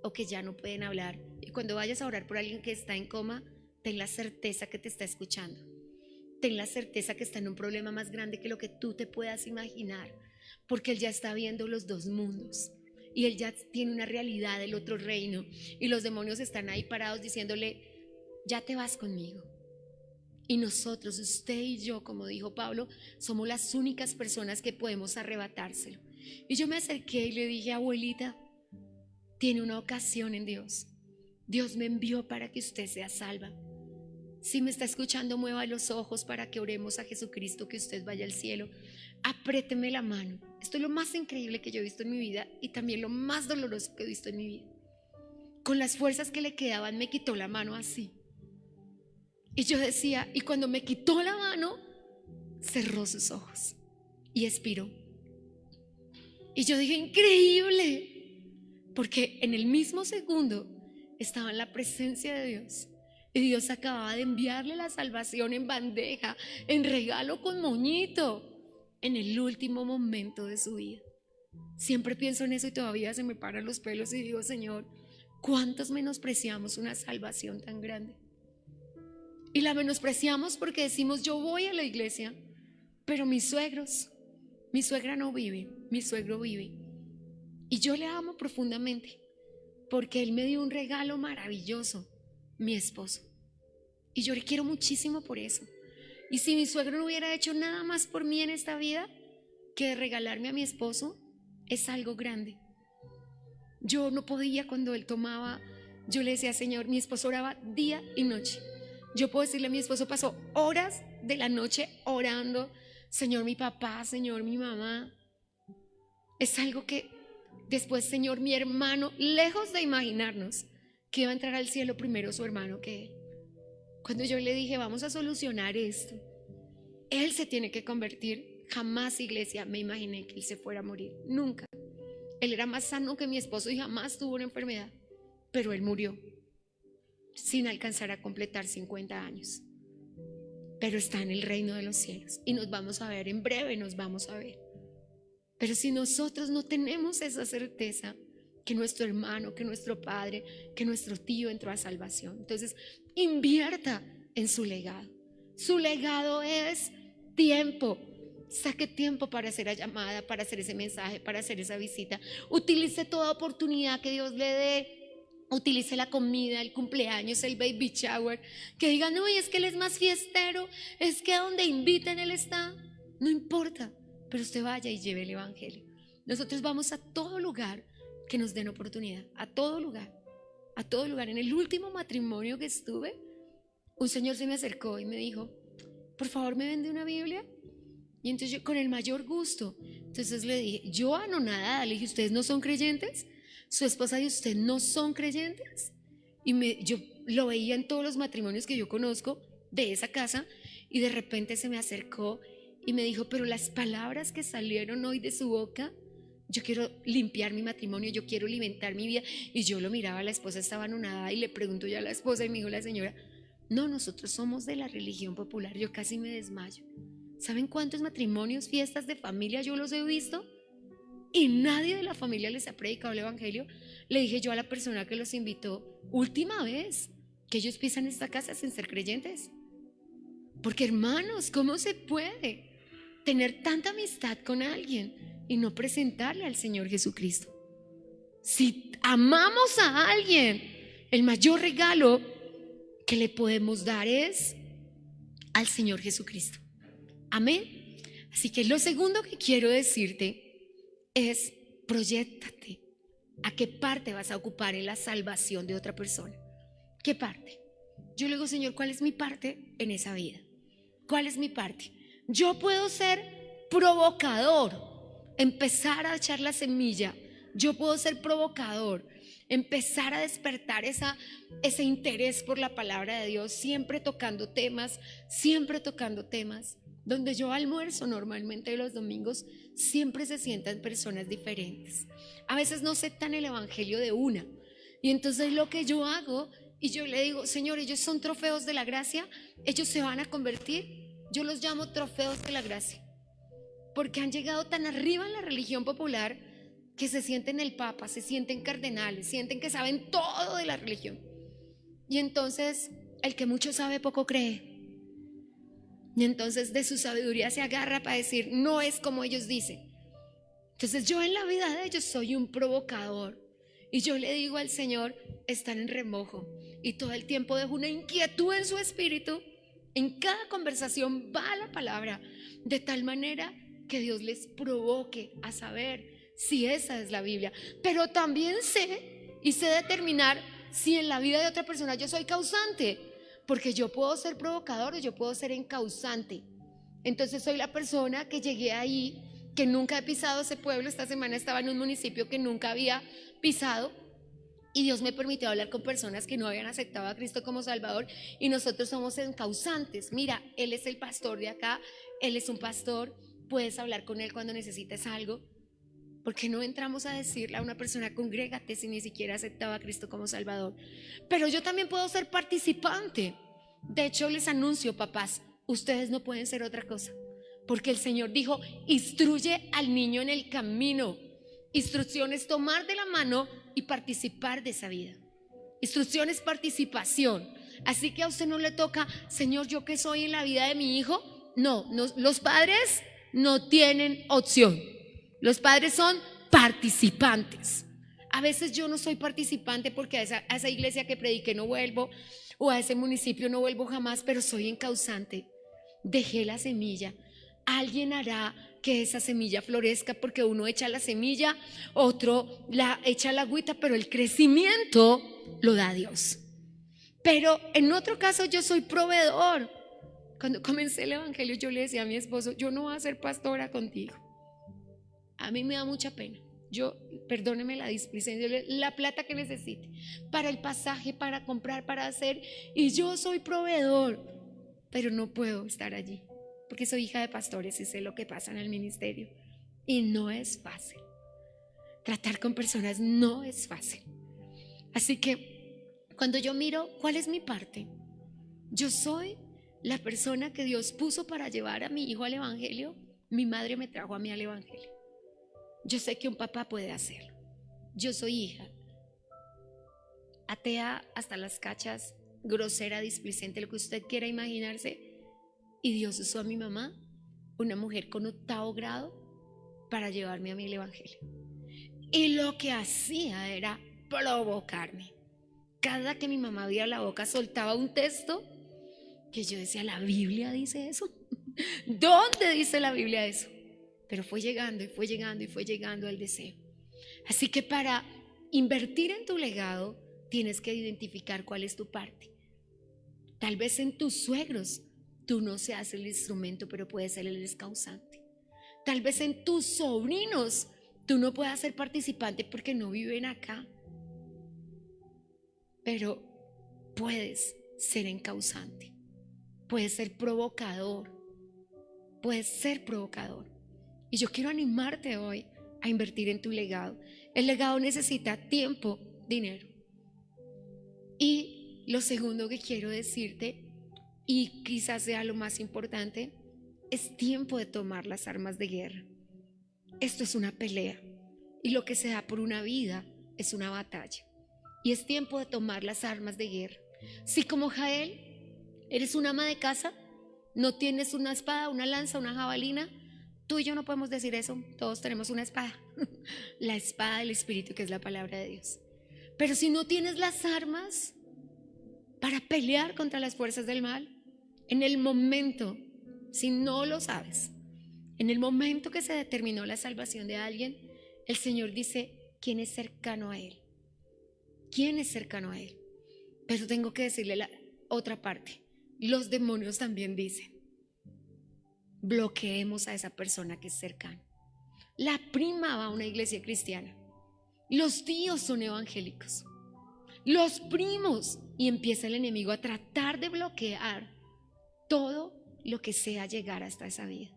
o que ya no pueden hablar. Y cuando vayas a orar por alguien que está en coma, ten la certeza que te está escuchando. Ten la certeza que está en un problema más grande que lo que tú te puedas imaginar, porque él ya está viendo los dos mundos y él ya tiene una realidad del otro reino, y los demonios están ahí parados diciéndole, ya te vas conmigo. Y nosotros, usted y yo, como dijo Pablo, somos las únicas personas que podemos arrebatárselo. Y yo me acerqué y le dije, abuelita, tiene una ocasión en Dios. Dios me envió para que usted sea salva. Si me está escuchando, mueva los ojos para que oremos a Jesucristo, que usted vaya al cielo. Apriéteme la mano. Esto es lo más increíble que yo he visto en mi vida y también lo más doloroso que he visto en mi vida. Con las fuerzas que le quedaban, me quitó la mano así. Y yo decía, y cuando me quitó la mano, cerró sus ojos y expiró. Y yo dije, increíble, porque en el mismo segundo estaba en la presencia de Dios. Y Dios acababa de enviarle la salvación en bandeja, en regalo con moñito, en el último momento de su vida. Siempre pienso en eso y todavía se me paran los pelos y digo, Señor, ¿cuántos menospreciamos una salvación tan grande? Y la menospreciamos porque decimos, yo voy a la iglesia, pero mi suegra no vive, mi suegro vive. Y yo le amo profundamente porque él me dio un regalo maravilloso, mi esposo. Y yo le quiero muchísimo por eso. Y si mi suegro no hubiera hecho nada más por mí en esta vida que regalarme a mi esposo, es algo grande. Yo no podía cuando él tomaba, yo le decía, Señor, mi esposo oraba día y noche. Yo puedo decirle a mi esposo, pasó horas de la noche orando, Señor, mi papá, Señor, mi mamá. Es algo que después, Señor, mi hermano, lejos de imaginarnos que iba a entrar al cielo primero su hermano que él. Cuando yo le dije, vamos a solucionar esto, él se tiene que convertir. Jamás, iglesia, me imaginé que él se fuera a morir, nunca. Él era más sano que mi esposo y jamás tuvo una enfermedad, pero él murió sin alcanzar a completar 50 años. Pero está en el reino de los cielos y nos vamos a ver, en breve nos vamos a ver. Pero si nosotros no tenemos esa certeza que nuestro hermano, que nuestro padre, que nuestro tío entró a salvación, entonces invierta en su legado. Su legado es tiempo. Saque tiempo para hacer la llamada, para hacer ese mensaje, para hacer esa visita. Utilice toda oportunidad que Dios le dé. Utilice la comida, el cumpleaños, el baby shower. Que digan, no, es que él es más fiestero, es que donde inviten él está. No importa, pero usted vaya y lleve el evangelio. Nosotros vamos a todo lugar que nos den oportunidad, a todo lugar, a todo lugar. En el último matrimonio que estuve, un señor se me acercó y me dijo, por favor, ¿me vende una Biblia? Y entonces yo, con el mayor gusto. Entonces le dije, yo anonadada, le dije, ¿ustedes no son creyentes? ¿Su esposa y usted no son creyentes? Y yo lo veía en todos los matrimonios que yo conozco de esa casa, y de repente se me acercó y me dijo, pero las palabras que salieron hoy de su boca, yo quiero limpiar mi matrimonio, yo quiero alimentar mi vida. Y yo lo miraba, la esposa estaba anonadada, y le pregunto yo a la esposa, y me dijo la señora, no, nosotros somos de la religión popular. Yo casi me desmayo. ¿Saben cuántos matrimonios, fiestas de familia yo los he visto? Y nadie de la familia les ha predicado el evangelio. Le dije yo a la persona que los invitó, última vez que ellos pisan esta casa sin ser creyentes. Porque hermanos, ¿cómo se puede tener tanta amistad con alguien y no presentarle al Señor Jesucristo? Si amamos a alguien, el mayor regalo que le podemos dar es al Señor Jesucristo. Amén. Así que lo segundo que quiero decirte es, proyéctate. ¿A qué parte vas a ocupar en la salvación de otra persona? ¿Qué parte? Yo le digo, Señor, ¿cuál es mi parte en esa vida? ¿Cuál es mi parte? Yo puedo ser provocador, empezar a echar la semilla. Yo puedo ser provocador, empezar a despertar ese interés por la palabra de Dios, siempre tocando temas, donde yo almuerzo normalmente los domingos, siempre se sientan personas diferentes. A veces no aceptan el evangelio de una, y entonces lo que yo hago, y yo le digo, Señor, ellos son trofeos de la gracia, ellos se van a convertir. Yo los llamo trofeos de la gracia, porque han llegado tan arriba en la religión popular que se sienten el papa, se sienten cardenales, sienten que saben todo de la religión. Y entonces el que mucho sabe poco cree. Y entonces de su sabiduría se agarra para decir, no es como ellos dicen. Entonces yo en la vida de ellos soy un provocador. Y yo le digo al Señor, están en remojo. Y todo el tiempo dejo una inquietud en su espíritu. En cada conversación va la palabra, de tal manera que Dios les provoque a saber si esa es la Biblia. Pero también sé determinar si en la vida de otra persona yo soy causante. Porque yo puedo ser provocador o yo puedo ser encausante. Entonces soy la persona que llegué ahí, que nunca he pisado ese pueblo. Esta semana estaba en un municipio que nunca había pisado, y Dios me permitió hablar con personas que no habían aceptado a Cristo como Salvador, y nosotros somos encausantes. Mira, él es el pastor de acá, él es un pastor, puedes hablar con él cuando necesites algo. ¿Por qué no entramos a decirle a una persona, congrégate, si ni siquiera aceptaba a Cristo como Salvador? Pero yo también puedo ser participante. De hecho, les anuncio, papás, ustedes no pueden ser otra cosa, porque el Señor dijo, instruye al niño en el camino. Instrucción es tomar de la mano y participar de esa vida. Instrucción es participación. Así que a usted no le toca, Señor, ¿yo qué soy en la vida de mi hijo? No, los padres no tienen opción. Los padres son participantes. A veces yo no soy participante porque a esa iglesia que prediqué no vuelvo, o a ese municipio no vuelvo jamás, pero soy encauzante. Dejé la semilla. Alguien hará que esa semilla florezca, porque uno echa la semilla, otro la echa la agüita, pero el crecimiento lo da Dios. Pero en otro caso yo soy proveedor. Cuando comencé el evangelio yo le decía a mi esposo, yo no voy a ser pastora contigo. A mí me da mucha pena. Perdóneme la displicencia, la plata que necesite para el pasaje, para comprar, para hacer, y yo soy proveedor, pero no puedo estar allí porque soy hija de pastores y sé lo que pasa en el ministerio y no es fácil. Tratar con personas no es fácil. Así que cuando yo miro cuál es mi parte, yo soy la persona que Dios puso para llevar a mi hijo al evangelio. Mi madre me trajo a mí al evangelio. Yo sé que un papá puede hacerlo. Yo soy hija, atea hasta las cachas, grosera, displicente, lo que usted quiera imaginarse. Y Dios usó a mi mamá, una mujer con 8º grado, para llevarme a mí el evangelio. Y lo que hacía era provocarme. Cada que mi mamá abría la boca soltaba un texto que yo decía, ¿la Biblia dice eso? ¿Dónde dice la Biblia eso? Pero fue llegando y fue llegando y fue llegando el deseo. Así que para invertir en tu legado tienes que identificar cuál es tu parte. Tal vez en tus suegros tú no seas el instrumento, pero puedes ser el causante. Tal vez en tus sobrinos tú no puedas ser participante porque no viven acá, pero puedes ser encauzante, puedes ser provocador, puedes ser provocador. Y yo quiero animarte hoy a invertir en tu legado. El legado necesita tiempo, dinero. Y lo segundo que quiero decirte, y quizás sea lo más importante, es tiempo de tomar las armas de guerra. Esto es una pelea y lo que se da por una vida es una batalla. Y es tiempo de tomar las armas de guerra. Si como Jael eres una ama de casa, no tienes una espada, una lanza, una jabalina, tú y yo no podemos decir eso. Todos tenemos una espada, la espada del Espíritu, que es la palabra de Dios. Pero si no tienes las armas para pelear contra las fuerzas del mal, en el momento, si no lo sabes, en el momento que se determinó la salvación de alguien, el Señor dice, ¿quién es cercano a Él? ¿Quién es cercano a Él? Pero tengo que decirle la otra parte. Los demonios también dicen, bloqueemos a esa persona que es cercana. La prima va a una iglesia cristiana, los tíos son evangélicos, los primos, y empieza el enemigo a tratar de bloquear todo lo que sea llegar hasta esa vida.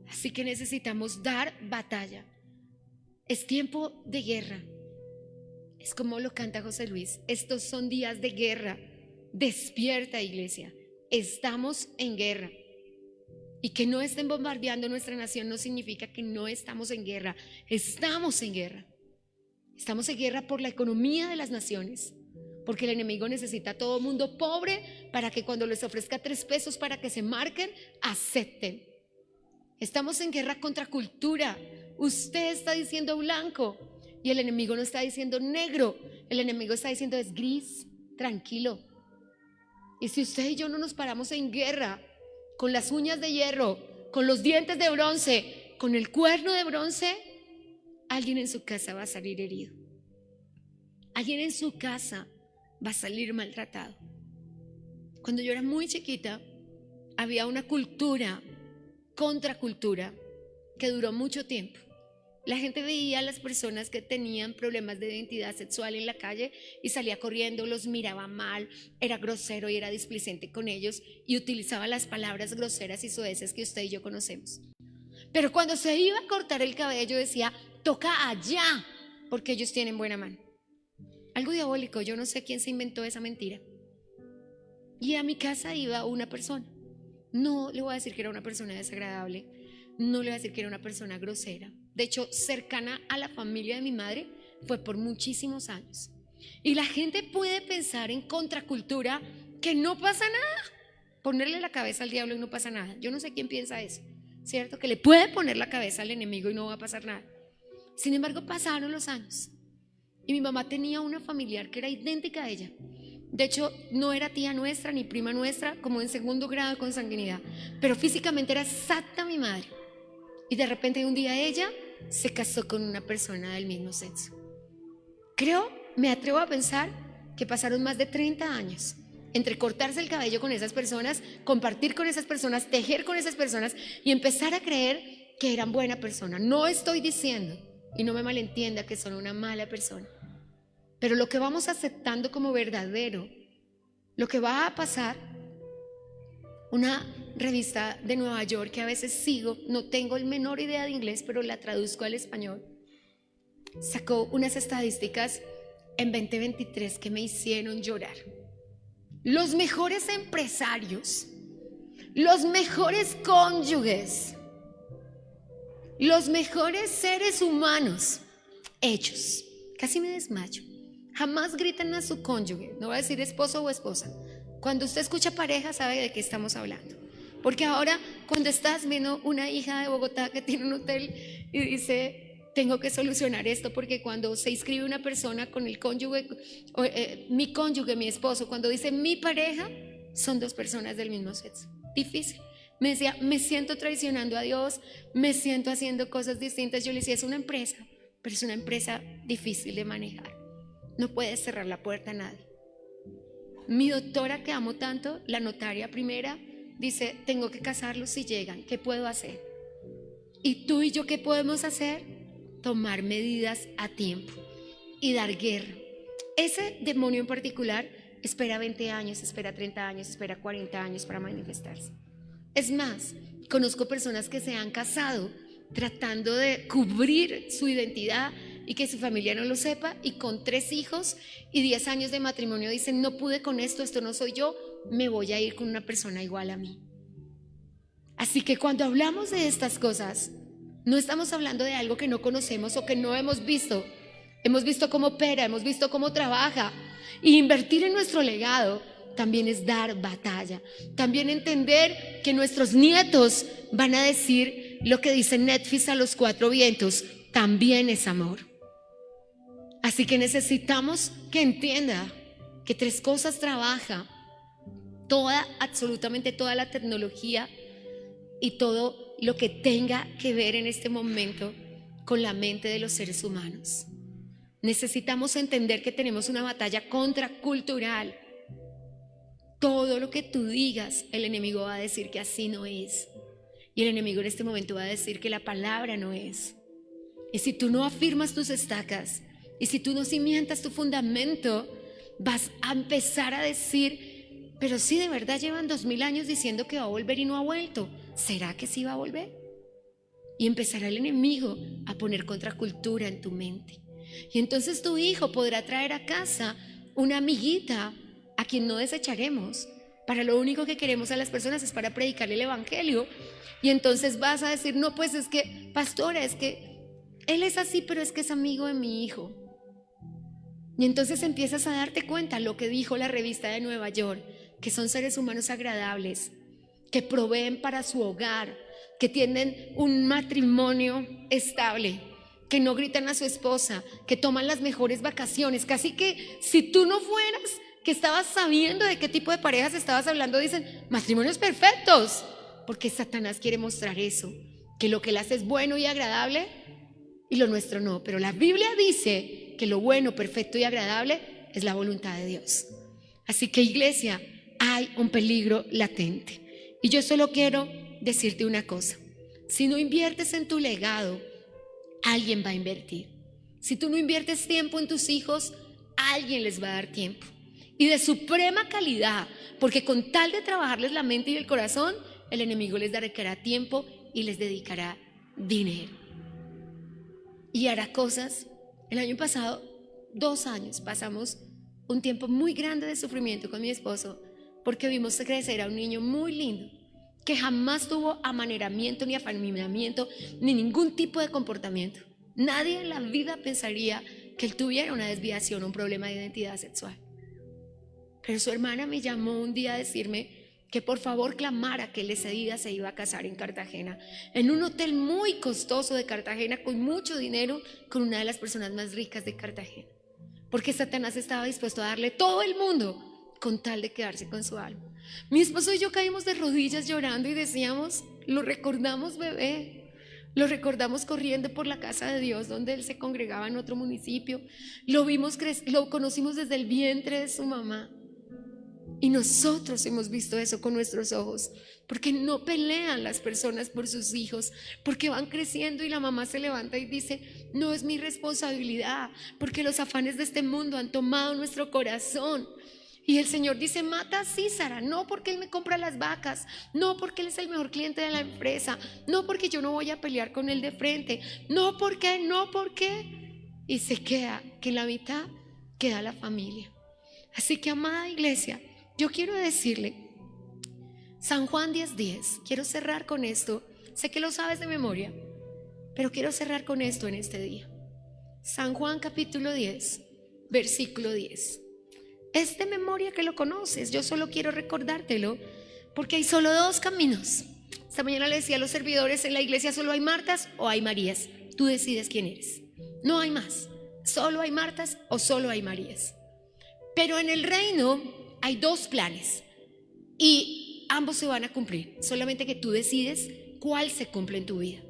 Así que necesitamos dar batalla. Es tiempo de guerra. Es como lo canta José Luis, estos son días de guerra. Despierta, iglesia, estamos en guerra. Y que no estén bombardeando nuestra nación no significa que no estamos en guerra. Estamos en guerra. Estamos en guerra por la economía de las naciones, porque el enemigo necesita a todo mundo pobre para que cuando les ofrezca 3 pesos para que se marquen, acepten. Estamos en guerra contra cultura. Usted está diciendo blanco y el enemigo no está diciendo negro. El enemigo está diciendo es gris, tranquilo. Y si usted y yo no nos paramos en guerra con las uñas de hierro, con los dientes de bronce, con el cuerno de bronce, alguien en su casa va a salir herido. Alguien en su casa va a salir maltratado. Cuando yo era muy chiquita, había una cultura, contracultura, que duró mucho tiempo. La gente veía a las personas que tenían problemas de identidad sexual en la calle y salía corriendo, los miraba mal, era grosero y era displicente con ellos y utilizaba las palabras groseras y soeces que usted y yo conocemos. Pero cuando se iba a cortar el cabello decía, toca allá, porque ellos tienen buena mano. Algo diabólico, yo no sé quién se inventó esa mentira. Y a mi casa iba una persona. No le voy a decir que era una persona desagradable, no le voy a decir que era una persona grosera. de hecho cercana a la familia de mi madre, fue por muchísimos años. Y la gente puede pensar en contracultura que no pasa nada, ponerle la cabeza al diablo y no pasa nada. Yo no sé quién piensa eso, ¿cierto? Que le puede poner la cabeza al enemigo y no va a pasar nada. Sin embargo, pasaron los años y mi mamá tenía una familiar que era idéntica a ella. De hecho, no era tía nuestra ni prima nuestra, como en segundo grado de consanguinidad, pero físicamente era exacta mi madre. Y de repente un día ella se casó con una persona del mismo sexo. Me atrevo a pensar que pasaron más de 30 años entre cortarse el cabello con esas personas, compartir con esas personas, tejer con esas personas y empezar a creer que eran buena persona. No estoy diciendo, y no me malentienda, que son una mala persona, pero lo que vamos aceptando como verdadero, lo que va a pasar. Una revista de Nueva York que a veces sigo, no tengo el menor idea de inglés, pero la traduzco al español, sacó unas estadísticas en 2023 que me hicieron llorar. Los mejores empresarios, los mejores cónyuges, los mejores seres humanos, ellos, casi me desmayo, jamás gritan a su cónyuge, no voy a decir esposo o esposa. Cuando usted escucha pareja sabe de qué estamos hablando. Porque ahora cuando estás viendo una hija de Bogotá que tiene un hotel y dice, tengo que solucionar esto, porque cuando se inscribe una persona con el cónyuge, mi cónyuge, mi esposo, cuando dice mi pareja, son dos personas del mismo sexo. Difícil. Me decía, me siento traicionando a Dios, me siento haciendo cosas distintas. Yo le decía, es una empresa, pero es una empresa difícil de manejar. No puedes cerrar la puerta a nadie. Mi doctora, que amo tanto, la notaria primera, dice, tengo que casarlos si llegan, ¿qué puedo hacer? ¿Y tú y yo qué podemos hacer? Tomar medidas a tiempo y dar guerra. Ese demonio en particular espera 20 años, espera 30 años, espera 40 años para manifestarse. Es más, conozco personas que se han casado tratando de cubrir su identidad y que su familia no lo sepa, y con 3 hijos y 10 años de matrimonio dicen, no pude con esto, esto no soy yo, me voy a ir con una persona igual a mí. Así que cuando hablamos de estas cosas, no estamos hablando de algo que no conocemos o que no hemos visto. Hemos visto cómo opera, hemos visto cómo trabaja. Y invertir en nuestro legado también es dar batalla. También entender que nuestros nietos van a decir lo que dice Netflix a los 4 vientos, también es amor. Así que necesitamos que entienda que 3 cosas trabaja absolutamente toda la tecnología y todo lo que tenga que ver en este momento con la mente de los seres humanos. Necesitamos entender que tenemos una batalla contracultural. Todo lo que tú digas, el enemigo va a decir que así no es. Y el enemigo en este momento va a decir que la palabra no es. Y si tú no afirmas tus estacas, y si tú no cimientas tu fundamento, vas a empezar a decir, pero si de verdad llevan 2000 años diciendo que va a volver y no ha vuelto, ¿será que sí va a volver? Y empezará el enemigo a poner contracultura en tu mente. Y entonces tu hijo podrá traer a casa una amiguita a quien no desecharemos. Para lo único que queremos a las personas es para predicarle el evangelio. Y entonces vas a decir, no, pues es que, pastora, es que él es así, pero es que es amigo de mi hijo. Y entonces empiezas a darte cuenta lo que dijo la revista de Nueva York, que son seres humanos agradables, que proveen para su hogar, que tienen un matrimonio estable, que no gritan a su esposa, que toman las mejores vacaciones. Casi que si tú no fueras, que estabas sabiendo de qué tipo de parejas estabas hablando, dicen matrimonios perfectos, porque Satanás quiere mostrar eso, que lo que él hace es bueno y agradable y lo nuestro no. Pero la Biblia dice que lo bueno, perfecto y agradable es la voluntad de Dios. Así que, iglesia, hay un peligro latente. Y yo solo quiero decirte una cosa: si no inviertes en tu legado, alguien va a invertir. Si tú no inviertes tiempo en tus hijos, alguien les va a dar tiempo, y de suprema calidad, porque con tal de trabajarles la mente y el corazón, el enemigo les dedicará tiempo y les dedicará dinero y hará cosas. El año pasado, 2 años, pasamos un tiempo muy grande de sufrimiento con mi esposo, porque vimos crecer a un niño muy lindo, que jamás tuvo amaneramiento, ni afeminamiento, ni ningún tipo de comportamiento. Nadie en la vida pensaría que él tuviera una desviación, un problema de identidad sexual. Pero su hermana me llamó un día a decirme que por favor clamara que él ese día se iba a casar en Cartagena, en un hotel muy costoso de Cartagena, con mucho dinero, con una de las personas más ricas de Cartagena, porque Satanás estaba dispuesto a darle todo el mundo con tal de quedarse con su alma. Mi esposo y yo caímos de rodillas llorando y decíamos, lo recordamos, bebé, lo recordamos corriendo por la casa de Dios donde él se congregaba en otro municipio, lo conocimos desde el vientre de su mamá. Y nosotros hemos visto eso con nuestros ojos, porque no pelean las personas por sus hijos, porque van creciendo y la mamá se levanta y dice, no es mi responsabilidad, porque los afanes de este mundo han tomado nuestro corazón. Y el Señor dice, mata a Císara, no porque él me compra las vacas, no porque él es el mejor cliente de la empresa, no porque yo no voy a pelear con él de frente, no porque. Y se queda, que en la mitad queda la familia. Así que, amada iglesia, yo quiero decirle, San Juan 10:10, quiero cerrar con esto. Sé que lo sabes de memoria, pero quiero cerrar con esto en este día. San Juan capítulo 10, versículo 10. Es de memoria que lo conoces, yo solo quiero recordártelo, porque hay solo dos caminos. Esta mañana le decía a los servidores, en la iglesia solo hay Martas o hay Marías. Tú decides quién eres. No hay más. Solo hay Martas o solo hay Marías. Pero en el reino hay dos planes y ambos se van a cumplir, solamente que tú decides cuál se cumple en tu vida.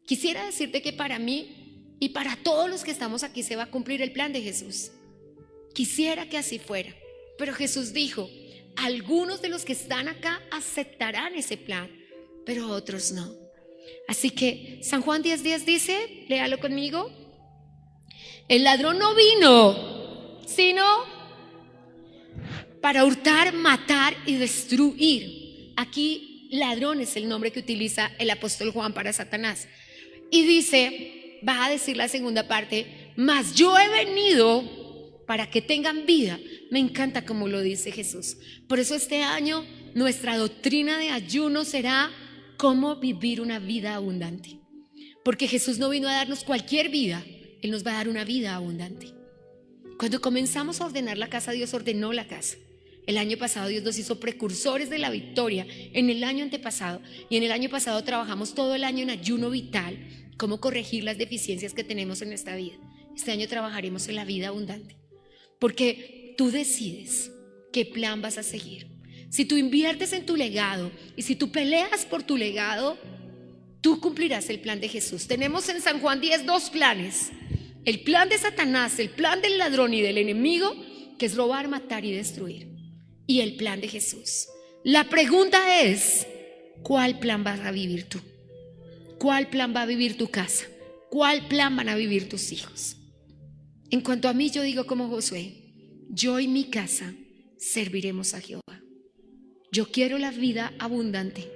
Quisiera decirte que para mí y para todos los que estamos aquí se va a cumplir el plan de Jesús. Quisiera que así fuera, pero Jesús dijo, algunos de los que están acá aceptarán ese plan, pero otros no. Así que San Juan 10:10 dice, léalo conmigo, el ladrón no vino sino para hurtar, matar y destruir. Aquí ladrón es el nombre que utiliza el apóstol Juan para Satanás. Y dice, va a decir la segunda parte, mas yo he venido para que tengan vida. Me encanta como lo dice Jesús. Por eso este año nuestra doctrina de ayuno será cómo vivir una vida abundante. Porque Jesús no vino a darnos cualquier vida, Él nos va a dar una vida abundante. Cuando comenzamos a ordenar la casa, Dios ordenó la casa. El año pasado Dios nos hizo precursores de la victoria, en el año antepasado. Y en el año pasado trabajamos todo el año en ayuno vital, cómo corregir las deficiencias que tenemos en esta vida. Este año trabajaremos en la vida abundante, porque tú decides qué plan vas a seguir. Si tú inviertes en tu legado y si tú peleas por tu legado, tú cumplirás el plan de Jesús. Tenemos en San Juan 10 dos planes. El plan de Satanás, el plan del ladrón y del enemigo, que es robar, matar y destruir. Y el plan de Jesús. La pregunta es, ¿cuál plan vas a vivir tú? ¿Cuál plan va a vivir tu casa? ¿Cuál plan van a vivir tus hijos? En cuanto a mí, yo digo como Josué, yo y mi casa serviremos a Jehová. Yo quiero la vida abundante.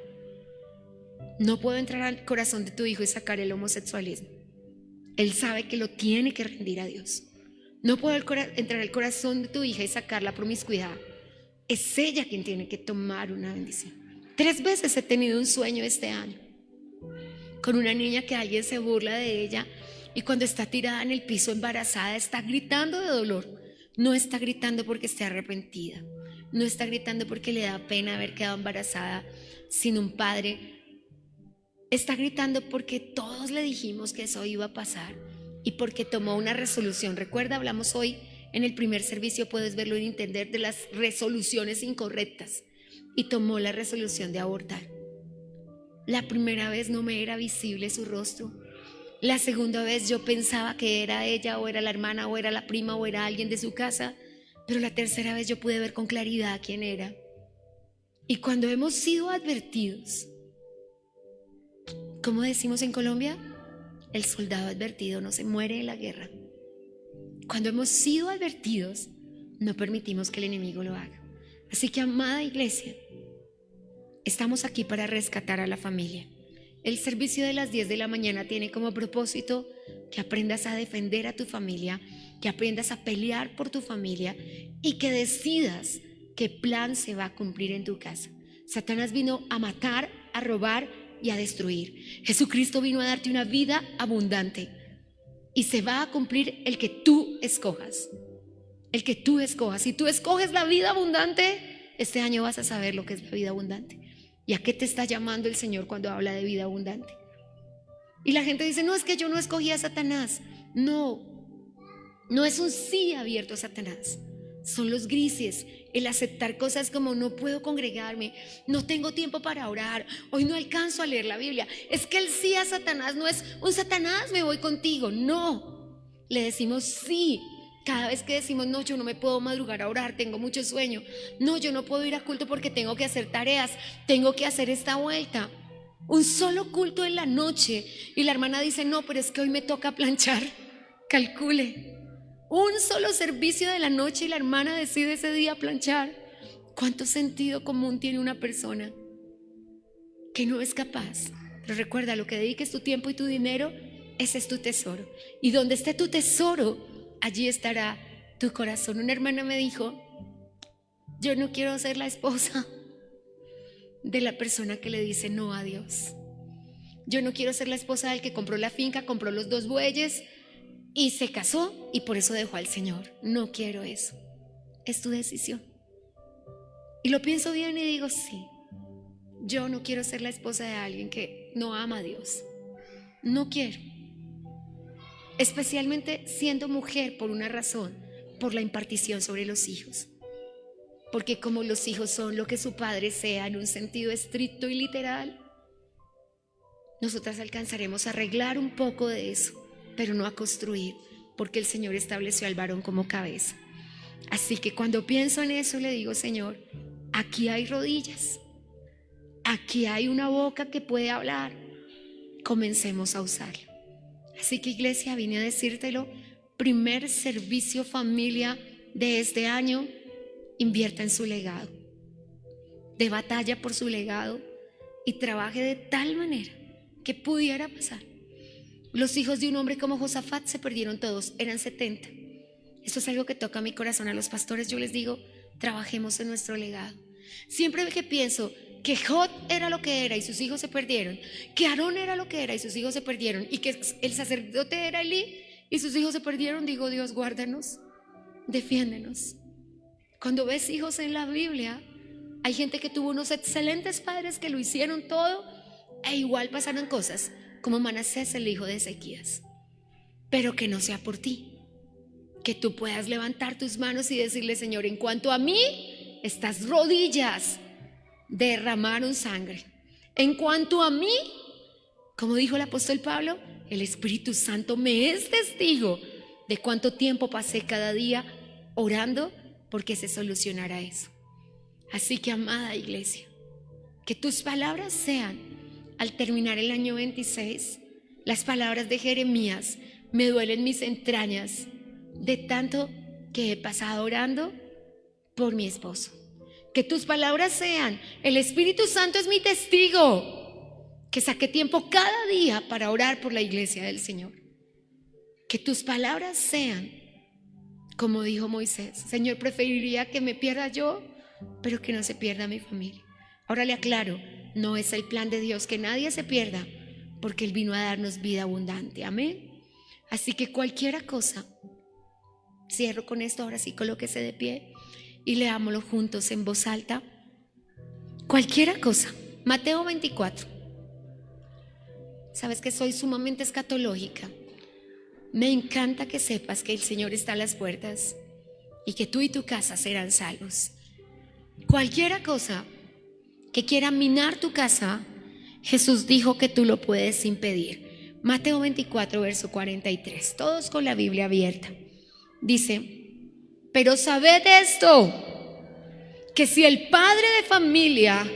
No puedo entrar al corazón de tu hijo y sacar el homosexualismo. Él sabe que lo tiene que rendir a Dios. No puedo entrar al corazón de tu hija y sacar la promiscuidad. Es ella quien tiene que tomar una bendición. 3 veces he tenido un sueño este año con una niña que alguien se burla de ella y cuando está tirada en el piso embarazada está gritando de dolor. No está gritando porque esté arrepentida, no está gritando porque le da pena haber quedado embarazada sin un padre. Está gritando porque todos le dijimos que eso iba a pasar y porque tomó una resolución. Recuerda, hablamos hoy en el primer servicio, puedes verlo en internet, de las resoluciones incorrectas, y tomó la resolución de abortar. La primera vez no me era visible su rostro. La segunda vez yo pensaba que era ella o era la hermana o era la prima o era alguien de su casa, pero la tercera vez yo pude ver con claridad quién era. Y cuando hemos sido advertidos, ¿cómo decimos en Colombia? El soldado advertido no se muere en la guerra. Cuando hemos sido advertidos, no permitimos que el enemigo lo haga. Así que, amada iglesia, estamos aquí para rescatar a la familia. El servicio de las 10 de la mañana tiene como propósito que aprendas a defender a tu familia, que aprendas a pelear por tu familia y que decidas qué plan se va a cumplir en tu casa. Satanás vino a matar, a robar y a destruir. Jesucristo vino a darte una vida abundante y se va a cumplir el que tú escojas. El que tú escojas. Si tú escoges la vida abundante, este año vas a saber lo que es la vida abundante. ¿Y a qué te está llamando el Señor cuando habla de vida abundante? Y la gente dice, no, es que yo no escogí a Satanás. No es un sí abierto a Satanás. Son los grises, el aceptar cosas como no puedo congregarme, no tengo tiempo para orar, hoy no alcanzo a leer la Biblia. Es que el sí a Satanás no es un Satanás, me voy contigo. No, le decimos sí. Cada vez que decimos, no, yo no me puedo madrugar a orar, tengo mucho sueño. No, yo no puedo ir a culto porque tengo que hacer tareas, tengo que hacer esta vuelta. Un solo culto en la noche y la hermana dice, no, pero es que hoy me toca planchar. Calcule. Un solo servicio de la noche y la hermana decide ese día planchar. ¿Cuánto sentido común tiene una persona que no es capaz? Pero recuerda, lo que dediques tu tiempo y tu dinero, ese es tu tesoro. Y donde esté tu tesoro, allí estará tu corazón. Una hermana me dijo, yo no quiero ser la esposa de la persona que le dice no a Dios. Yo no quiero ser la esposa del que compró la finca, compró los 2 bueyes y se casó y por eso dejó al Señor. No quiero eso. Es tu decisión. Y lo pienso bien y digo, sí, yo no quiero ser la esposa de alguien que no ama a Dios. No quiero. Especialmente siendo mujer, por una razón, por la impartición sobre los hijos. Porque como los hijos son lo que su padre sea en un sentido estricto y literal, nosotras alcanzaremos a arreglar un poco de eso, pero no a construir, porque el Señor estableció al varón como cabeza. Así que cuando pienso en eso le digo, Señor, aquí hay rodillas, aquí hay una boca que puede hablar, comencemos a usarla. Así que, iglesia, vine a decírtelo, primer servicio familia de este año, invierta en su legado, de batalla por su legado y trabaje de tal manera que pudiera pasar. Los hijos de un hombre como Josafat se perdieron todos, eran 70. Esto es algo que toca mi corazón. A los pastores yo les digo, trabajemos en nuestro legado. Siempre que pienso que Jod era lo que era y sus hijos se perdieron, que Aarón era lo que era y sus hijos se perdieron, y que el sacerdote era Elí y sus hijos se perdieron, digo, Dios, guárdanos, defiéndenos. Cuando ves hijos en la Biblia, hay gente que tuvo unos excelentes padres que lo hicieron todo e igual pasaron cosas, como Manasés, el hijo de Ezequías. Pero que no sea por ti, que tú puedas levantar tus manos y decirle, Señor, en cuanto a mí, estas rodillas derramaron sangre. En cuanto a mí, como dijo el apóstol Pablo, el Espíritu Santo me es testigo de cuánto tiempo pasé cada día orando porque se solucionara eso. Así que, amada iglesia, que tus palabras sean, al terminar el año 26, las palabras de Jeremías: me duelen mis entrañas de tanto que he pasado orando por mi esposo. Que tus palabras sean: el Espíritu Santo es mi testigo, que saqué tiempo cada día para orar por la iglesia del Señor. Que tus palabras sean, como dijo Moisés: Señor, preferiría que me pierda yo, pero que no se pierda mi familia. Ahora le aclaro, no es el plan de Dios que nadie se pierda, porque Él vino a darnos vida abundante. Amén. Así que cualquiera cosa, cierro con esto, ahora sí, colóquese de pie y leámoslo juntos en voz alta. Cualquiera cosa, Mateo 24. Sabes que soy sumamente escatológica. Me encanta que sepas que el Señor está a las puertas y que tú y tu casa serán salvos. Cualquiera cosa que quiera minar tu casa, Jesús dijo que tú lo puedes impedir. Mateo 24, verso 43. Todos con la Biblia abierta. Dice: pero sabed esto, que si el padre de familia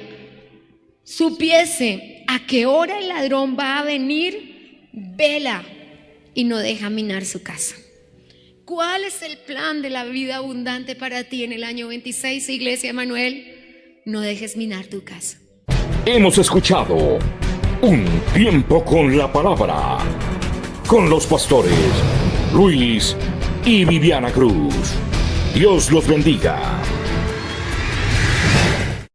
supiese a qué hora el ladrón va a venir, vela y no deja minar su casa. ¿Cuál es el plan de la vida abundante para ti en el año 26, Iglesia Emanuel? No dejes minar tu casa. Hemos escuchado Un Tiempo con la Palabra, con los pastores Luis y Viviana Cruz. Dios los bendiga.